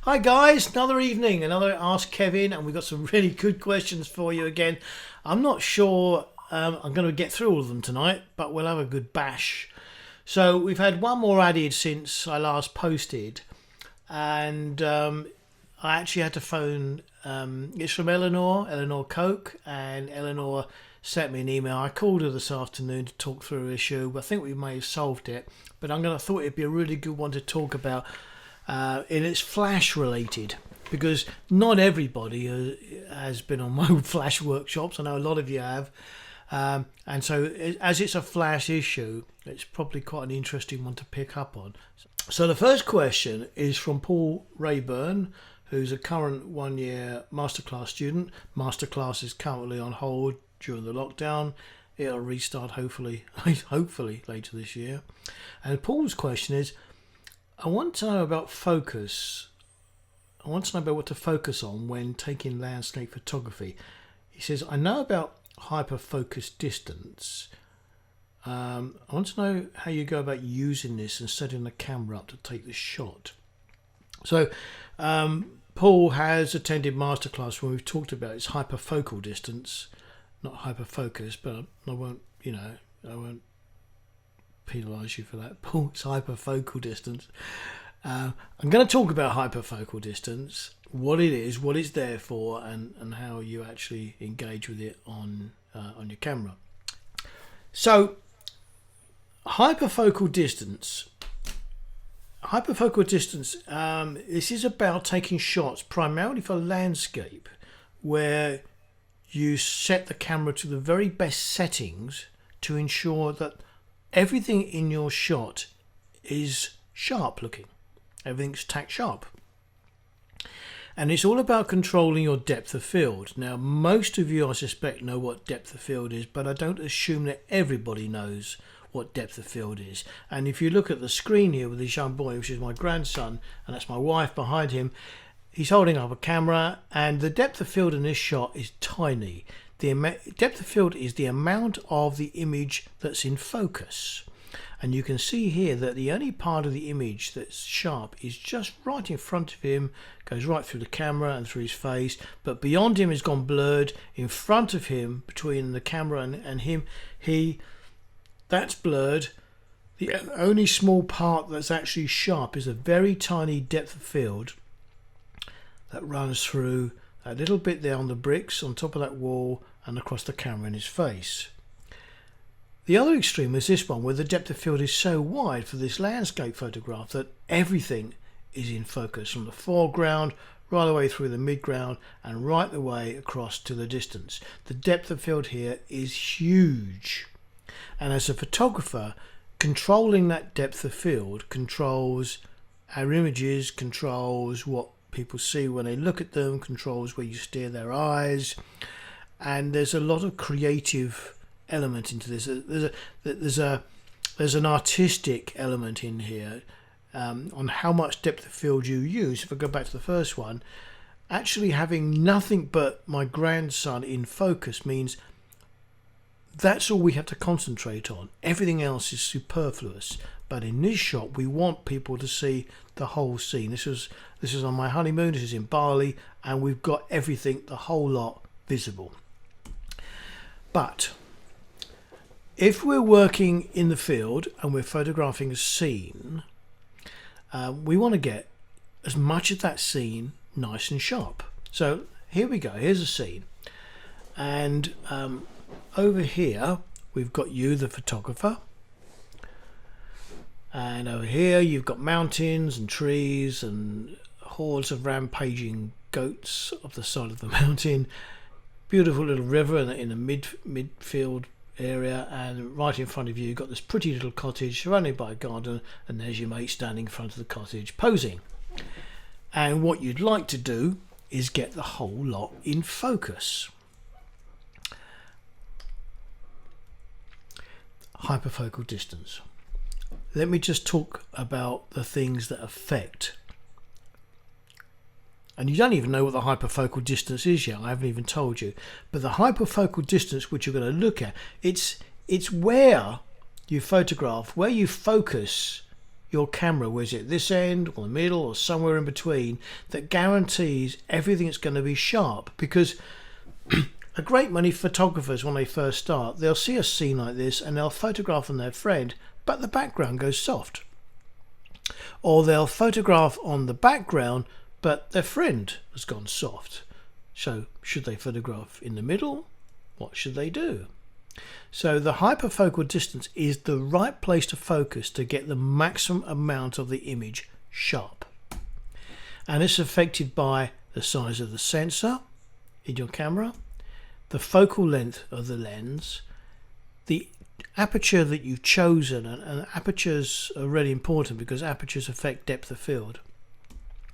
Hi guys, another evening, another Ask Kevin, and we've got some really good questions for you again. I'm not sure I'm going to get through all of them tonight, but we'll have a good bash. So we've had one more added since I last posted, and I actually had to phone. It's from Eleanor Coke, and Eleanor sent me an email. I called her this afternoon to talk through her issue. I think we may have solved it, but I thought it'd be a really good one to talk about. And it's flash related, because not everybody has been on my flash workshops. I know a lot of you have, and so as it's a flash issue, it's probably quite an interesting one to pick up on. So the first question is from Paul Rayburn, who's a current 1-year masterclass student. Masterclass is currently on hold during the lockdown. It'll restart hopefully later this year. And Paul's question is, I want to know about focus. I want to know about what to focus on when taking landscape photography. He says, I know about hyperfocus distance. I want to know how you go about using this and setting the camera up to take the shot. So Paul has attended masterclass when we've talked about its hyperfocal distance, not hyperfocus, but I won't penalise you for that, Paul. It's hyperfocal distance. I'm going to talk about hyperfocal distance, what it is, what it's there for, and how you actually engage with it on your camera. So, hyperfocal distance. This is about taking shots primarily for landscape, where you set the camera to the very best settings to ensure that everything in your shot is sharp looking. Everything's tack sharp. And it's all about controlling your depth of field. Now, most of you, I suspect, know what depth of field is, but I don't assume that everybody knows what depth of field is. And if you look at the screen here with this young boy, which is my grandson, and that's my wife behind him, he's holding up a camera, and the depth of field in this shot is tiny. The depth of field is the amount of the image that's in focus. And you can see here that the only part of the image that's sharp is just right in front of him, goes right through the camera and through his face, but beyond him has gone blurred. In front of him, between the camera and him, that's blurred. The only small part that's actually sharp is a very tiny depth of field that runs through a little bit there on the bricks on top of that wall and across the camera in his face. The other extreme is this one, where the depth of field is so wide for this landscape photograph that everything is in focus, from the foreground right the way through the midground and right the way across to the distance. The depth of field here is huge, and as a photographer, controlling that depth of field controls our images, controls what people see when they look at them, controls where you steer their eyes, and there's a lot of creative element into this. There's an artistic element in here on how much depth of field you use. If I go back to the first one, actually having nothing but my grandson in focus means that's all we have to concentrate on. Everything else is superfluous. But in this shot, we want people to see the whole scene. This is on my honeymoon. This is in Bali, and we've got everything, the whole lot, visible. But if we're working in the field and we're photographing a scene, we want to get as much of that scene nice and sharp. So here we go. Here's a scene, and over here we've got you, the photographer. And over here you've got mountains and trees and hordes of rampaging goats up the side of the mountain. Beautiful little river in the midfield area, and right in front of you you've got this pretty little cottage surrounded by a garden, and there's your mate standing in front of the cottage posing. And what you'd like to do is get the whole lot in focus. Hyperfocal distance. Let me just talk about the things that affect. And you don't even know what the hyperfocal distance is yet. I haven't even told you. But the hyperfocal distance, which you're going to look at, it's where you photograph, where you focus your camera, was it this end or the middle or somewhere in between, that guarantees everything's going to be sharp. Because a great many photographers, when they first start, they'll see a scene like this and they'll photograph on their friend, but the background goes soft. Or they'll photograph on the background, but their friend has gone soft. So should they photograph in the middle? What should they do? So the hyperfocal distance is the right place to focus to get the maximum amount of the image sharp. And it's affected by the size of the sensor in your camera, the focal length of the lens, the aperture that you've chosen, and apertures are really important because apertures affect depth of field.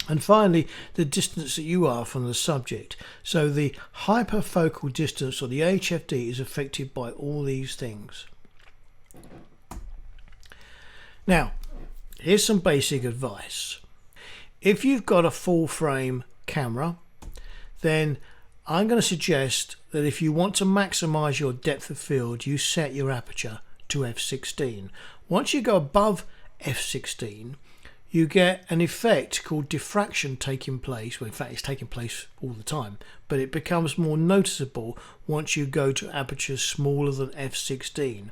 And finally, the distance that you are from the subject. So the hyperfocal distance, or the HFD, is affected by all these things. Now, here's some basic advice. If you've got a full frame camera, then I'm going to suggest that if you want to maximize your depth of field, you set your aperture to f16. Once you go above f16, you get an effect called diffraction taking place. Well, in fact, it's taking place all the time, but it becomes more noticeable once you go to apertures smaller than f16.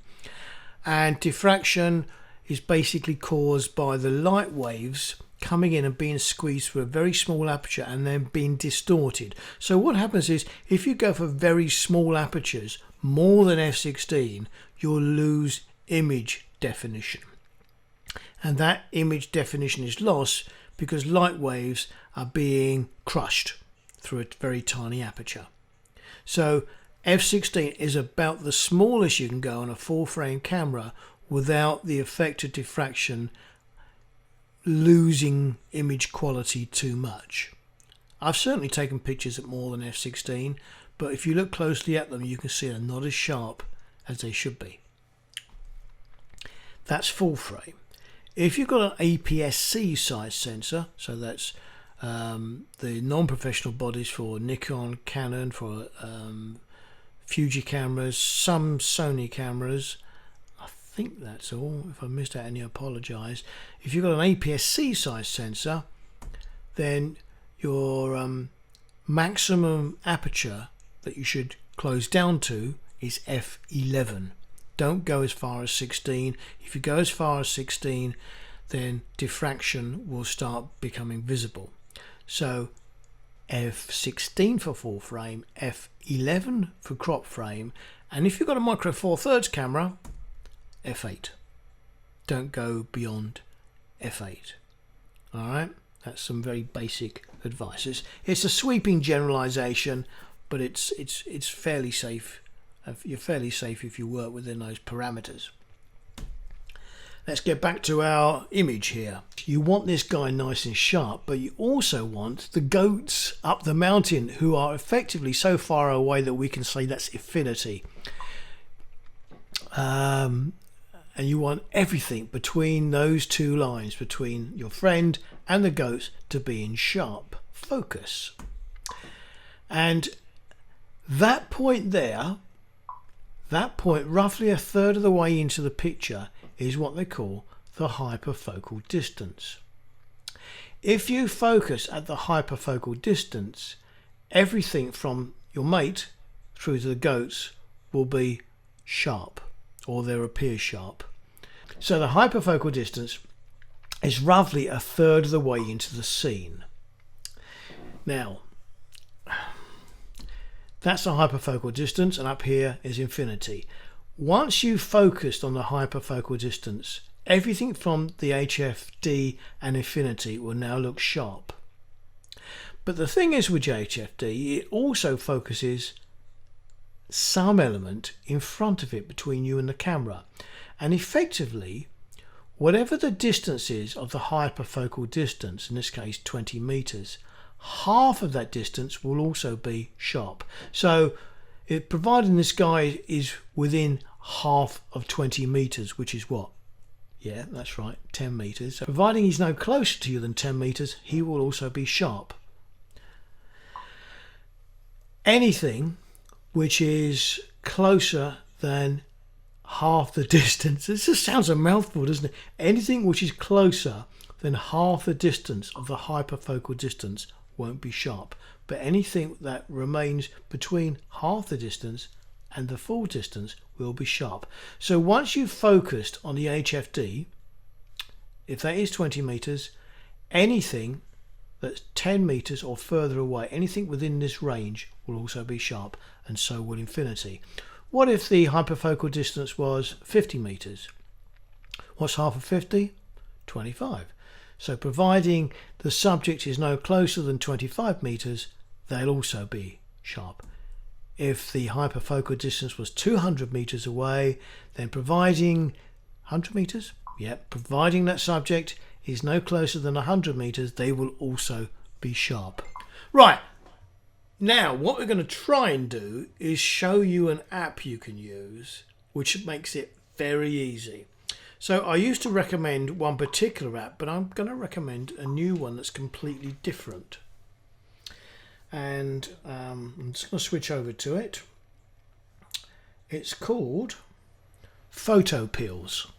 And diffraction is basically caused by the light waves coming in and being squeezed through a very small aperture and then being distorted. So what happens is, if you go for very small apertures, more than f16, you'll lose image definition. And that image definition is lost because light waves are being crushed through a very tiny aperture. So f16 is about the smallest you can go on a full frame camera without the effect of diffraction losing image quality too much. I've certainly taken pictures at more than f16, but if you look closely at them, you can see they're not as sharp as they should be. That's full frame. If you've got an APS-C size sensor, so that's the non-professional bodies for Nikon, Canon, for Fuji cameras, some Sony cameras, I think that's all. If I missed out any, I apologise. If you've got an APS-C size sensor, then your maximum aperture that you should close down to is f11. Don't go as far as 16. If you go as far as 16, then diffraction will start becoming visible. So f16 for full frame, f11 for crop frame, and if you've got a micro four thirds camera, f8. Don't go beyond f8. All right, that's some very basic advice. It's a sweeping generalization, but it's fairly safe. You're fairly safe if you work within those parameters. Let's get back to our image here. You want this guy nice and sharp, but you also want the goats up the mountain who are effectively so far away that we can say that's infinity. And you want everything between those two lines, between your friend and the goats, to be in sharp focus. And that point there, that point roughly a third of the way into the picture, is what they call the hyperfocal distance. If you focus at the hyperfocal distance, everything from your mate through to the goats will be sharp, or they'll appear sharp. So the hyperfocal distance is roughly a third of the way into the scene. Now, that's the hyperfocal distance, and up here is infinity. Once you've focused on the hyperfocal distance, everything from the HFD and infinity will now look sharp. But the thing is with HFD, it also focuses some element in front of it between you and the camera. And effectively, whatever the distance is of the hyperfocal distance, in this case 20 meters, half of that distance will also be sharp. So providing this guy is within half of 20 meters, which is what? Yeah, that's right, 10 meters. So providing he's no closer to you than 10 meters, he will also be sharp. Anything which is closer than half the distance. This just sounds a mouthful, doesn't it? Anything which is closer than half the distance of the hyperfocal distance won't be sharp. But anything that remains between half the distance and the full distance will be sharp. So once you've focused on the HFD, if that is 20 meters, anything that's 10 meters or further away, anything within this range will also be sharp, and so will infinity. What if the hyperfocal distance was 50 meters? What's half of 50? 25. So providing the subject is no closer than 25 meters, they'll also be sharp. If the hyperfocal distance was 200 meters away, then providing 100 meters, providing that subject is no closer than 100 meters, they will also be sharp. Right, now what we're going to try and do is show you an app you can use which makes it very easy. So I used to recommend one particular app, but I'm going to recommend a new one that's completely different. And I'm just going to switch over to it. It's called Photo Pills.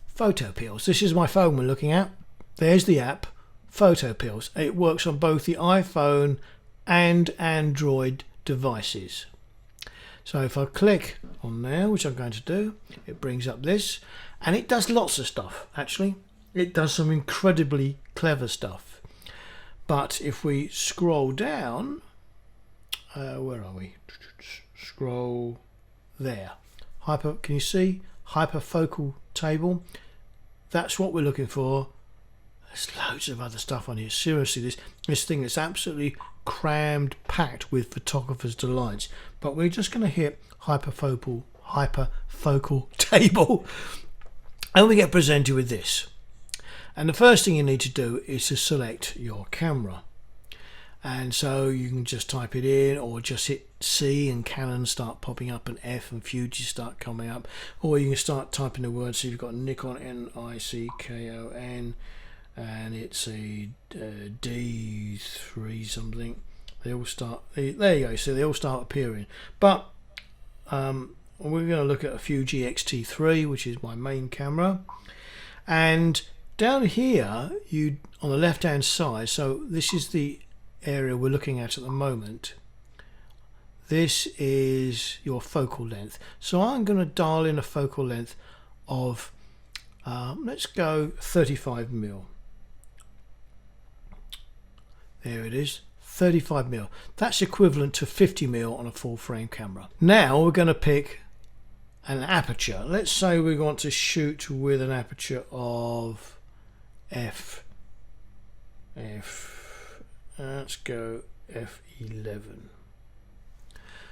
Photo Pills. This is my phone we're looking at. There's the app, Photo Pills. It works on both the iPhone and Android devices. So if I click on there, which I'm going to do, it brings up this, and it does lots of stuff, actually. It does some incredibly clever stuff. But if we scroll down, where are we? Scroll there. Can you see? Hyperfocal table. That's what we're looking for. There's loads of other stuff on here. Seriously, this thing is absolutely crammed, packed with photographer's delights. But we're just going to hit hyperfocal table, and we get presented with this. And the first thing you need to do is to select your camera. And so you can just type it in, or just hit C and Canon start popping up, and F and Fuji start coming up. Or you can start typing the word. So you've got Nikon, Nikon, and it's a D3 something. They all start, there you go, so they all start appearing. But we're going to look at a Fuji X-T3, which is my main camera. And down here, on the left hand side, so this is the area we're looking at the moment. This is your focal length. So I'm going to dial in a focal length of, let's go 35mm. There it is, 35mm. That's equivalent to 50mm on a full frame camera. Now we're going to pick an aperture. Let's say we want to shoot with an aperture of let's go f11.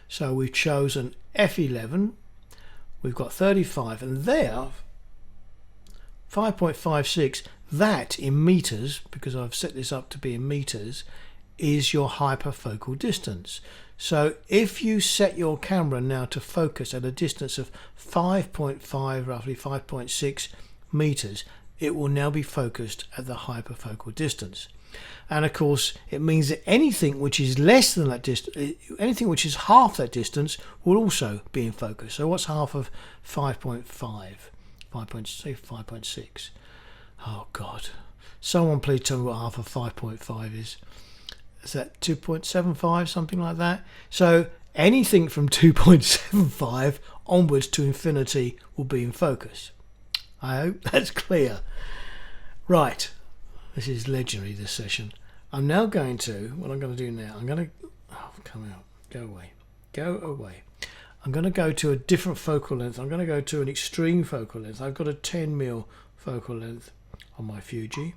So we've chosen f11. We've got 35, and there 5.56. That in meters, because I've set this up to be in meters, is your hyperfocal distance. So if you set your camera now to focus at a distance of 5.5, roughly 5.6 meters, it will now be focused at the hyperfocal distance. And of course, it means that anything which is less than that distance, anything which is half that distance, will also be in focus. So what's half of 5.5? 5.6. Oh God! Someone please tell me what half of 5.5 is. Is that 2.75, something like that? So anything from 2.75 onwards to infinity will be in focus. I hope that's clear. Right, this is legendary, this session. I'm now going to, what I'm going to do now, I'm going to, come out, go away. I'm going to go to a different focal length. I'm going to go to an extreme focal length. I've got a 10mm focal length on my Fuji.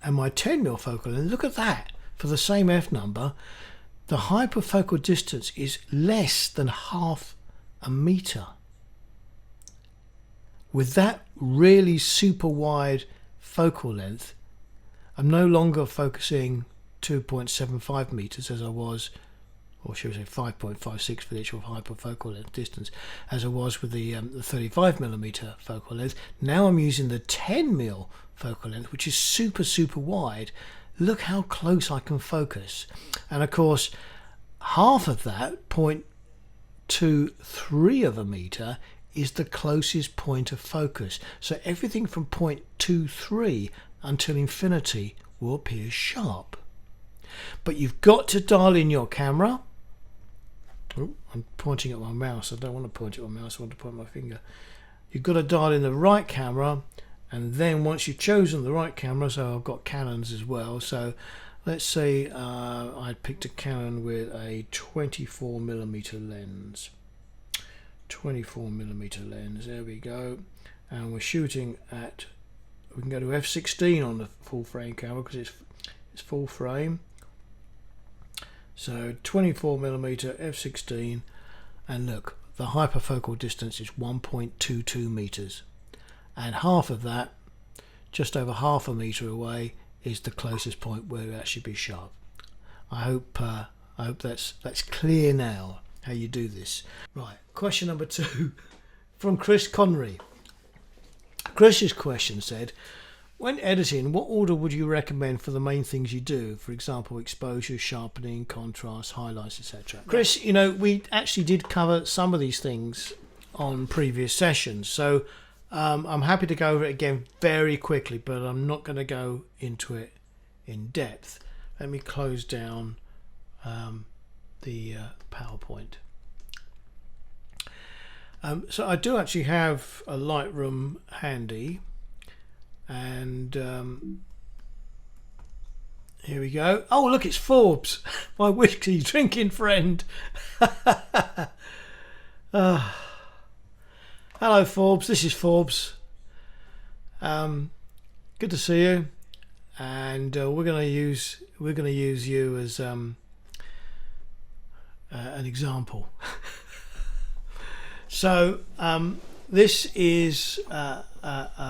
And my 10mm focal length, look at that, for the same f number, the hyperfocal distance is less than half a meter. With that really super wide focal length, I'm no longer focusing 2.75 meters as I was, or should we say 5.56 for the actual hyperfocal length distance, as I was with the 35mm focal length. Now I'm using the 10mm focal length, which is super wide. Look how close I can focus. And of course, half of that, 0.23 of a meter is the closest point of focus. So everything from 0.23 until infinity will appear sharp. But you've got to dial in your camera. Oh, I'm pointing at my mouse. I don't want to point at my mouse. I want to point my finger. You've got to dial in the right camera, and then once you've chosen the right camera, so I've got Canons as well. So let's say I picked a Canon with a 24mm lens. 24mm lens, there we go. And we're shooting at, we can go to f16 on the full frame camera because it's full frame. So 24mm f16, and look, the hyperfocal distance is 1.22 meters, and half of that, just over half a meter away, is the closest point where it actually be sharp. I hope that's clear now how you do this. Right, question number 2 from Chris Connery. Chris's question said, when editing, what order would you recommend for the main things you do? For example, exposure, sharpening, contrast, highlights, etc. Chris, you know, we actually did cover some of these things on previous sessions, so I'm happy to go over it again very quickly, but I'm not going to go into it in depth. Let me close down the PowerPoint. So I do actually have a Lightroom handy, and here we go. Oh, look, it's Forbes, my whiskey drinking friend. Hello, Forbes. This is Forbes. Good to see you, and we're going to use you as an example. So this is a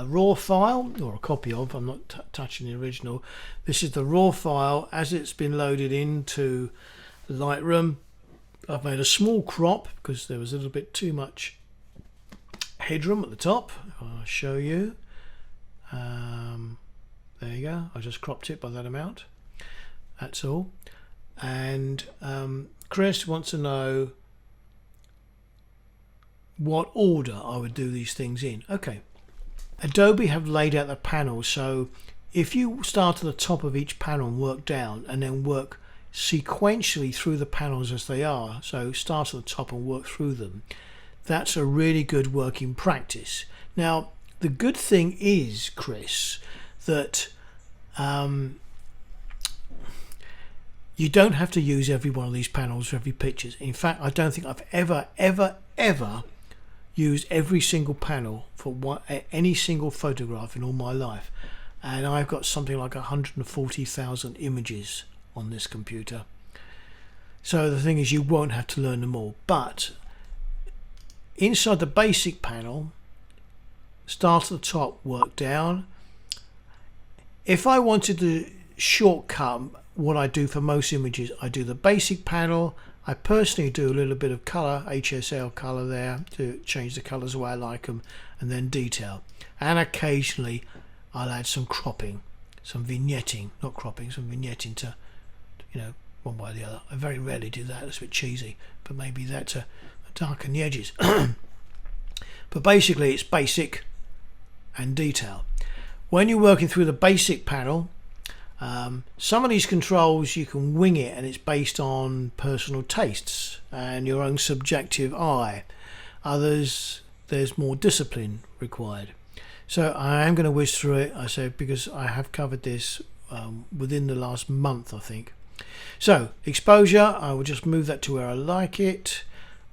raw file, or a copy of. I'm not touching the original. This is the raw file as it's been loaded into Lightroom. I've made a small crop because there was a little bit too much headroom at the top. I'll show you. There you go. I just cropped it by that amount. That's all. And Chris wants to know what order I would do these things in. Okay. Adobe have laid out the panels, so if you start at the top of each panel and work down, and then work sequentially through the panels as they are, so start at the top and work through them, that's a really good working practice. Now, the good thing is, Chris, that you don't have to use every one of these panels for every picture. In fact, I don't think I've ever used every single panel for any single photograph in all my life, and I've got something like 140,000 images on this computer. So the thing is, you won't have to learn them all, but inside the basic panel, start at the top, work down. If I wanted to shortcut what I do for most images, I do the basic panel. I personally do a little bit of color, HSL color there, to change the colors the way I like them, and then detail. And occasionally I'll add some cropping, some vignetting, not cropping, some vignetting to, you know, one way or the other. I very rarely do that, it's a bit cheesy, but maybe that to darken the edges. But basically it's basic and detail. When you're working through the basic panel, some of these controls you can wing it, and it's based on personal tastes and your own subjective eye. Others, there's more discipline required. So I am going to whiz through it, I said, because I have covered this within the last month, I think. So exposure, I will just move that to where I like it.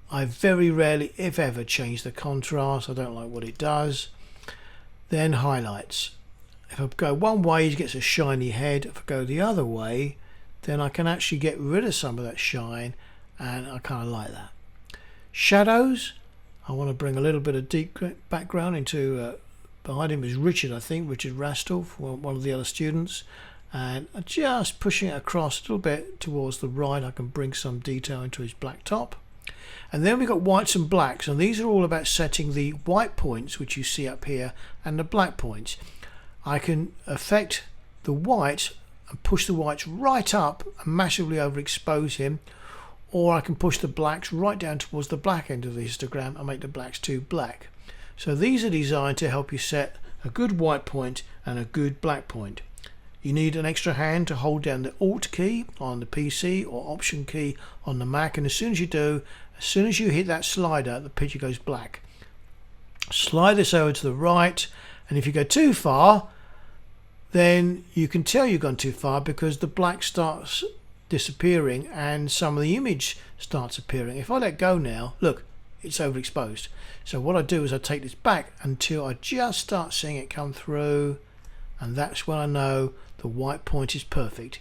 I very rarely, if ever, change the contrast. I don't like what it does. Then highlights. If I go one way, it gets a shiny head. If I go the other way, then I can actually get rid of some of that shine, and I kind of like that. Shadows, I want to bring a little bit of deep background into, behind him is Richard, I think, Richard Rastall, one of the other students, and just pushing it across a little bit towards the right, I can bring some detail into his black top. And then we've got whites and blacks, and these are all about setting the white points, which you see up here, and the black points. I can affect the white and push the whites right up and massively overexpose him, or I can push the blacks right down towards the black end of the histogram and make the blacks too black. So these are designed to help you set a good white point and a good black point. You need an extra hand to hold down the Alt key on the PC or Option key on the Mac, and as soon as you do, as soon as you hit that slider, the picture goes black. Slide this over to the right, and if you go too far, then you can tell you've gone too far because the black starts disappearing and some of the image starts appearing. If I let go now, look, it's overexposed. So what I do is I take this back until I just start seeing it come through, and that's when I know the white point is perfect.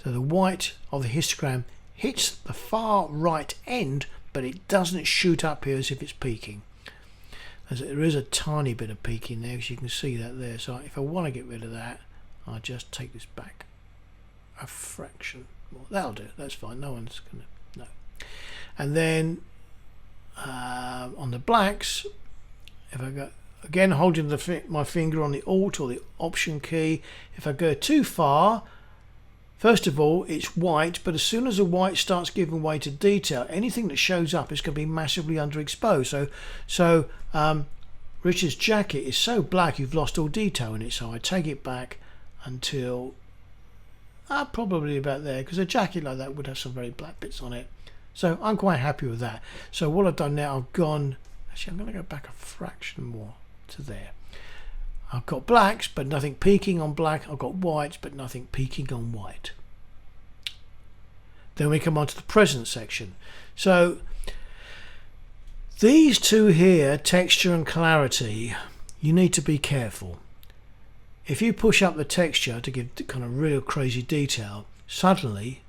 So the white of the histogram hits the far right end, but it doesn't shoot up here as if it's peaking. As there is a tiny bit of peaking there, as you can see that there. So if I want to get rid of that, I just take this back a fraction. Well, that'll do. That's fine. No one's gonna know. And then on the blacks, if I go again holding my finger on the Alt or the Option key, if I go too far, first of all it's white, but as soon as the white starts giving way to detail, anything that shows up is going to be massively underexposed. So Richard's jacket is so black you've lost all detail in it, so I take it back until probably about there, because a jacket like that would have some very black bits on it. So I'm quite happy with that. So what I've done now, I've gone, actually I'm going to go back a fraction more to there. I've got blacks but nothing peaking on black. I've got whites but nothing peaking on white. Then we come on to the present section. So these two here, texture and clarity, you need to be careful. If you push up the texture to give kind of real crazy detail, suddenly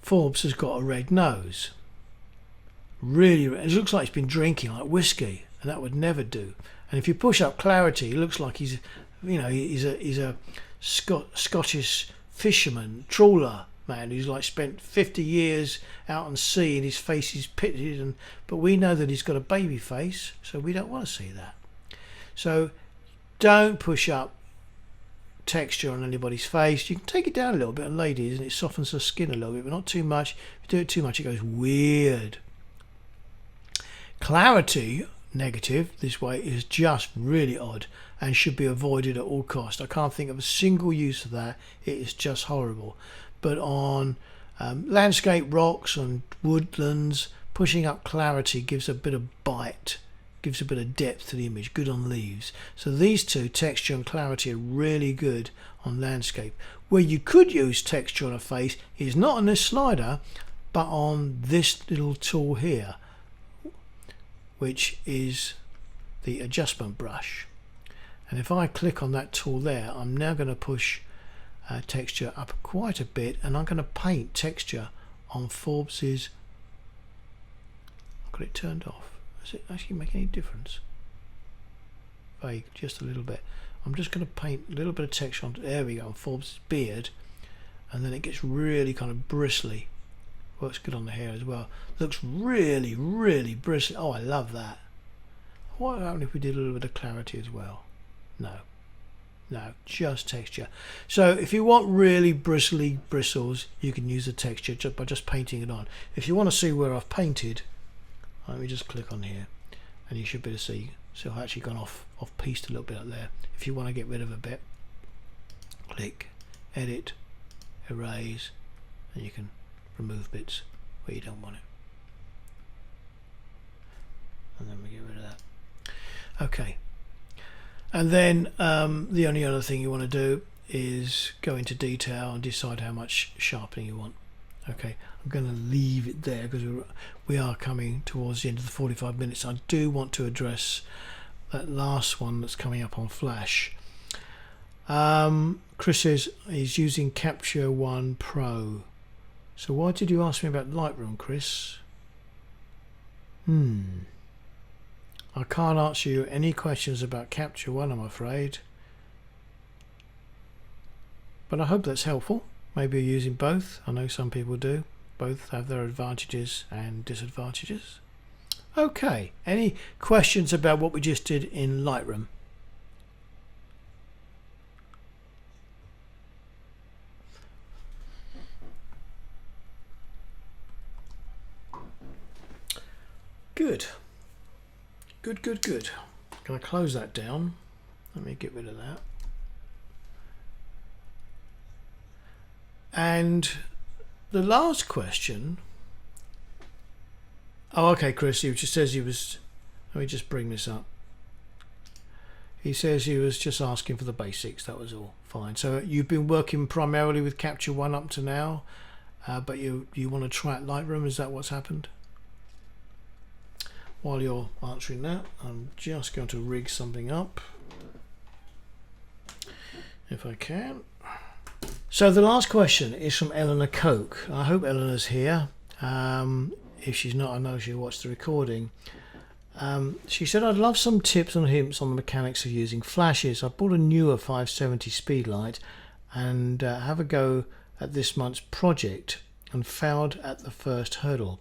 Forbes has got a red nose. Really red. It looks like he's been drinking like whiskey, and that would never do. And if you push up clarity, it looks like he's, you know, he's a Scottish fisherman, trawler man who's like spent 50 years out on sea and his face is pitted, but we know that he's got a baby face, so we don't want to see that. So don't push up texture on anybody's face. You can take it down a little bit on ladies and it softens the skin a little bit, but not too much. If you do it too much, it goes weird. Clarity, negative, this way, is just really odd and should be avoided at all costs. I can't think of a single use of that. It is just horrible. But on landscape, rocks and woodlands, pushing up clarity gives a bit of bite, gives a bit of depth to the image. Good on leaves. So these two, texture and clarity, are really good on landscape. Where you could use texture on a face is not on this slider, but on this little tool here, which is the adjustment brush. And if I click on that tool there, I'm now going to push texture up quite a bit, and I'm going to paint texture on Forbes's. I've got it turned off. Does it actually make any difference? Vague, just a little bit. I'm just going to paint a little bit of texture on, there we go, on Forbes's beard, and then it gets really kind of bristly. Works good on the hair as well. Looks really, really bristly. Oh, I love that. What would happen if we did a little bit of clarity as well? No, just texture. So if you want really bristly bristles, you can use the texture just by just painting it on. If you want to see where I've painted, let me just click on here, and you should be able to see. So I've actually gone off piste a little bit up there. If you want to get rid of a bit, click, edit, erase, and you can remove bits where you don't want it. And then we get rid of that. Okay. And then the only other thing you want to do is go into detail and decide how much sharpening you want. Okay, I'm going to leave it there because we are coming towards the end of the 45 minutes. I do want to address that last one that's coming up on Flash. Chris says he's using Capture One Pro. So why did you ask me about Lightroom, Chris? I can't answer you any questions about Capture One, I'm afraid. But I hope that's helpful. Maybe you're using both. I know some people do. Both have their advantages and disadvantages. Okay, any questions about what we just did in Lightroom? good. Good. Going to close that down. Let me get rid of that. And the last question. Oh, okay, Chris. He just says he was. Let me just bring this up. He says he was just asking for the basics. That was all. Fine. So you've been working primarily with Capture One up to now, but you want to try out Lightroom. Is that what's happened? While you're answering that, I'm just going to rig something up, if I can. So the last question is from Eleanor Coke. I hope Eleanor's here. If she's not, I know she'll watch the recording. She said, I'd love some tips and hints on the mechanics of using flashes. I bought a newer 570 speedlight and have a go at this month's project and failed at the first hurdle.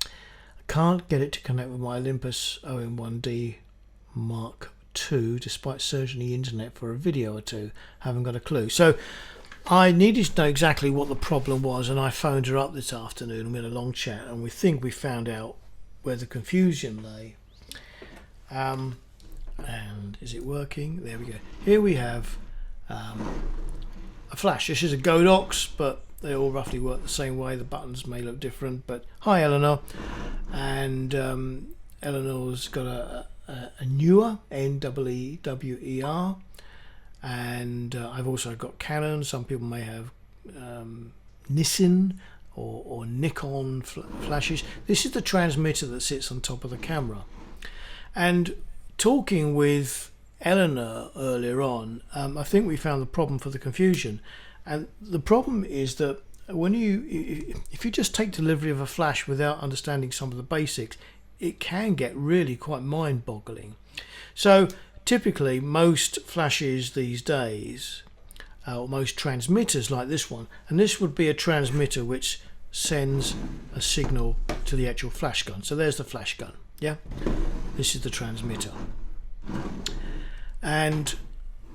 I can't get it to connect with my Olympus OM1D Mark II despite searching the internet for a video or two. Haven't got a clue. So I needed to know exactly what the problem was, and I phoned her up this afternoon and we had a long chat, and we think we found out where the confusion lay. And is it working? There we go. Here we have a flash. This is a Godox, but they all roughly work the same way. The buttons may look different, but hi Eleanor. And Eleanor's got a newer NEEWER, and I've also got Canon. Some people may have Nissin or Nikon flashes. This is the transmitter that sits on top of the camera. And talking with Eleanor earlier on, I think we found the problem for the confusion. And the problem is that when if you just take delivery of a flash without understanding some of the basics, it can get really quite mind-boggling. So typically most flashes these days, or most transmitters like this one, and this would be a transmitter which sends a signal to the actual flash gun. So there's the flash gun, yeah? This is the transmitter. And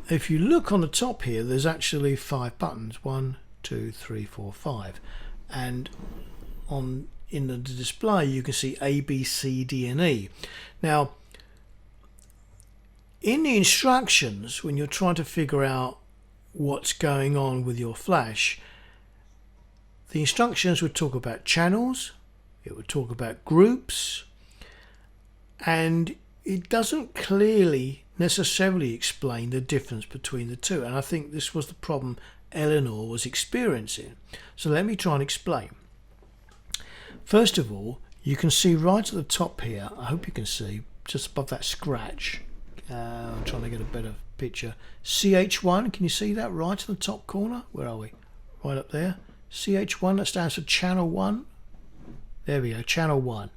if you look on the top here, there's actually 5 buttons. 1, 2, 3, 4, 5. And in the display you can see A, B, C, D and E. Now in the instructions, when you're trying to figure out what's going on with your flash, the instructions would talk about channels, it would talk about groups, and it doesn't clearly necessarily explain the difference between the two. And I think this was the problem Eleanor was experiencing. So let me try and explain. First of all, you can see right at the top here, I hope you can see, just above that scratch, I'm trying to get a better picture, CH1, can you see that right in the top corner? Where are we? Right up there. CH1, that stands for channel 1. There we go, channel 1.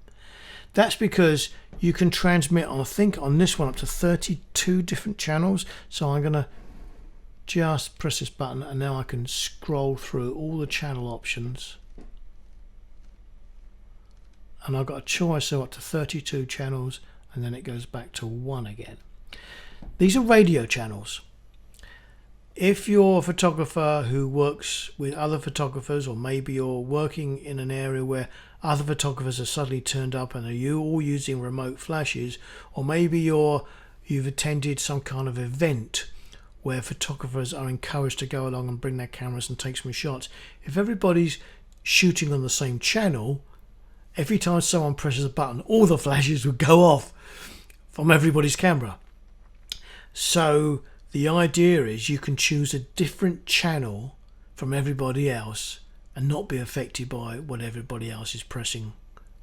That's because you can transmit, I think, on this one up to 32 different channels. So I'm going to just press this button and now I can scroll through all the channel options. And I've got a choice, so up to 32 channels, and then it goes back to 1 again. These are radio channels. If you're a photographer who works with other photographers, or maybe you're working in an area where other photographers are suddenly turned up and are you all using remote flashes, or maybe you've attended some kind of event where photographers are encouraged to go along and bring their cameras and take some shots. If everybody's shooting on the same channel, every time someone presses a button, all the flashes would go off from everybody's camera. So the idea is you can choose a different channel from everybody else and not be affected by what everybody else is pressing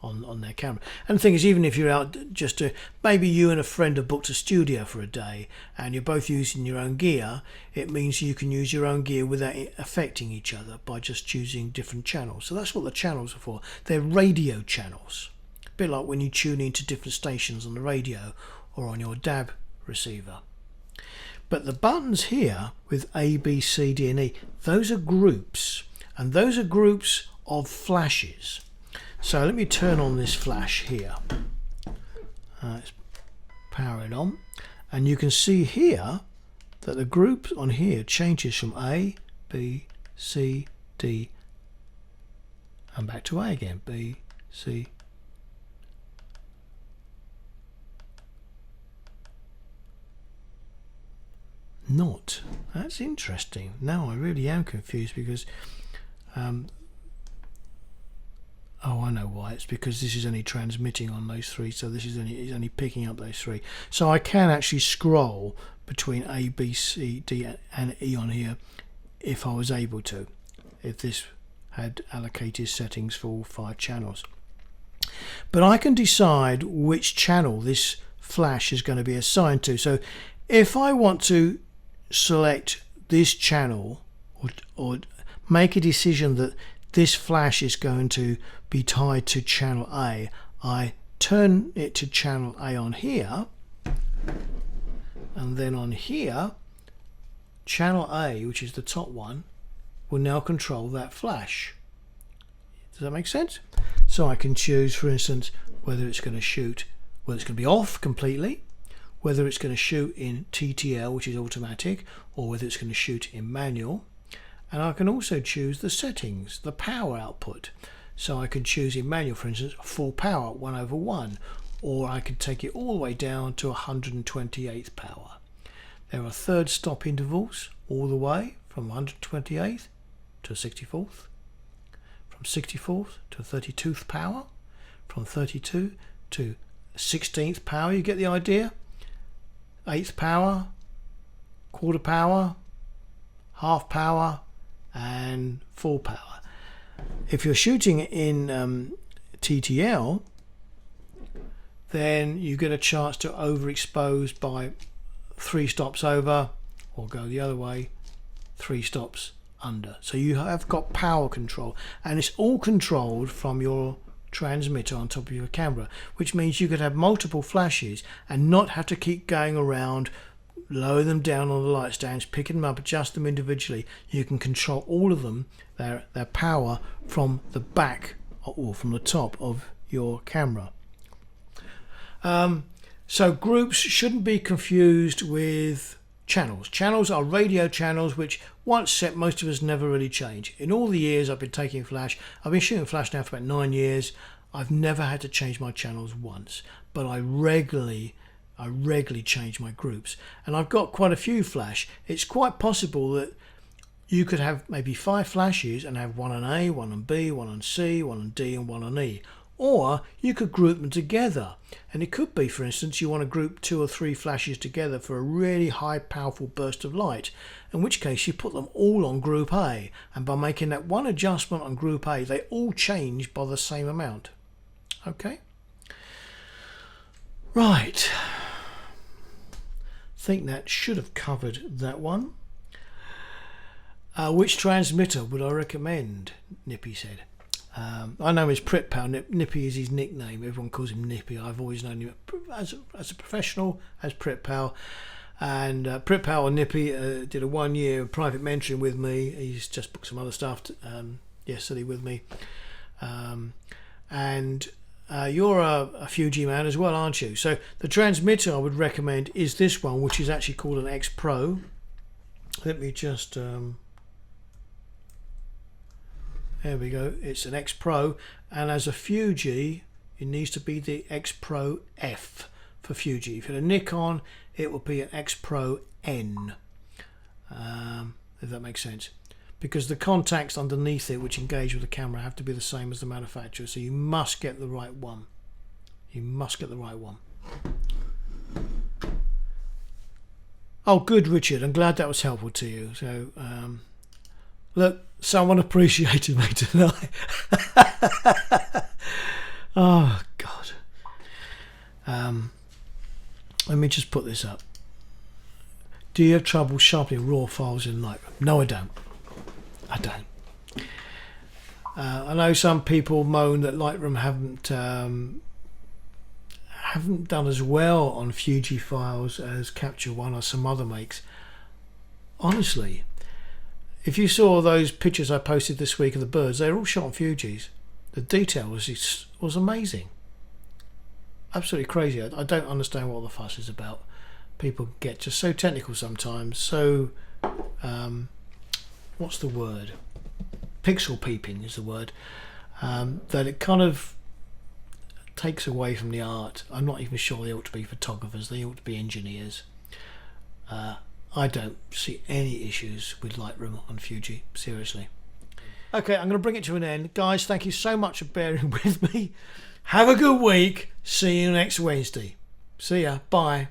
on their camera. And the thing is, even if you're out just to, maybe you and a friend have booked a studio for a day and you're both using your own gear, it means you can use your own gear without it affecting each other by just choosing different channels. So that's what the channels are for. They're radio channels. A bit like when you tune into different stations on the radio or on your DAB receiver. But the buttons here with A, B, C, D and E, those are groups, and those are groups of flashes. So let me turn on this flash here. Let's power it on, and you can see here that the group on here changes from A, B, C, D, and back to A again. B, C, not. That's interesting. Now I really am confused because oh, I know why. It's because this is only transmitting on those three, so this is only picking up those three. So I can actually scroll between A, B, C, D and E on here if I was able to, if this had allocated settings for all 5 channels. But I can decide which channel this flash is going to be assigned to. So if I want to select this channel or make a decision that this flash is going to be tied to channel A, I turn it to channel A on here, and then on here channel A, which is the top one, will now control that flash. Does that make sense? So I can choose, for instance, whether it's going to shoot, whether it's going to be off completely, whether it's going to shoot in TTL, which is automatic, or whether it's going to shoot in manual. And I can also choose the settings, the power output. So I can choose in manual, for instance, full power 1/1, or I could take it all the way down to 128th power. There are third stop intervals all the way from 128th to 64th, from 64th to 32th power, from 32 to 16th power. You get the idea? 8th power, quarter power, half power, and full power. If you're shooting in TTL, then you get a chance to overexpose by 3 stops over, or go the other way, 3 stops under. So you have got power control, and it's all controlled from your transmitter on top of your camera, which means you could have multiple flashes and not have to keep going around, lower them down on the light stands, picking them up, adjust them individually. You can control all of them, their power, from the back or from the top of your camera. So groups shouldn't be confused with channels. Channels are radio channels which, once set, most of us never really change. In all the years I've been taking flash, I've been shooting flash now for about 9 years, I've never had to change my channels once, but I regularly change my groups, and I've got quite a few flash. It's quite possible that you could have maybe 5 flashes and have one on A, one on B, one on C, one on D and one on E. Or you could group them together, and it could be, for instance, you want to group 2 or 3 flashes together for a really high powerful burst of light, in which case you put them all on group A, and by making that one adjustment on group A they all change by the same amount. Okay, right, I think that should have covered that one. Which transmitter would I recommend? Nippy said. I know him as Prit Pal. Nippy is his nickname. Everyone calls him Nippy. I've always known him as a professional as Prit Pal. And Prit Pal and Nippy did a 1-year private mentoring with me. He's just booked some other stuff yesterday with me. And you're a Fuji man as well, aren't you? So the transmitter I would recommend is this one, which is actually called an X Pro. Let me just... there we go, it's an X Pro, and as a Fuji it needs to be the X Pro F for Fuji. If you're a Nikon it will be an X Pro N, if that makes sense, because the contacts underneath it which engage with the camera have to be the same as the manufacturer, so you must get the right one. You must get the right one. Oh good, Richard, I'm glad that was helpful to you. So look, someone appreciated me tonight. Oh God. Let me just put this up. Do you have trouble sharpening raw files in Lightroom? No, I don't. I know some people moan that Lightroom haven't done as well on Fuji files as Capture One or some other makes. Honestly, if you saw those pictures I posted this week of the birds, they were all shot on Fujis. The detail was amazing. Absolutely crazy. I don't understand what all the fuss is about. People get just so technical sometimes. So, what's the word? Pixel peeping is the word. That it kind of takes away from the art. I'm not even sure they ought to be photographers. They ought to be engineers. I don't see any issues with Lightroom on Fuji, seriously. Okay, I'm going to bring it to an end. Guys, thank you so much for bearing with me. Have a good week. See you next Wednesday. See ya. Bye.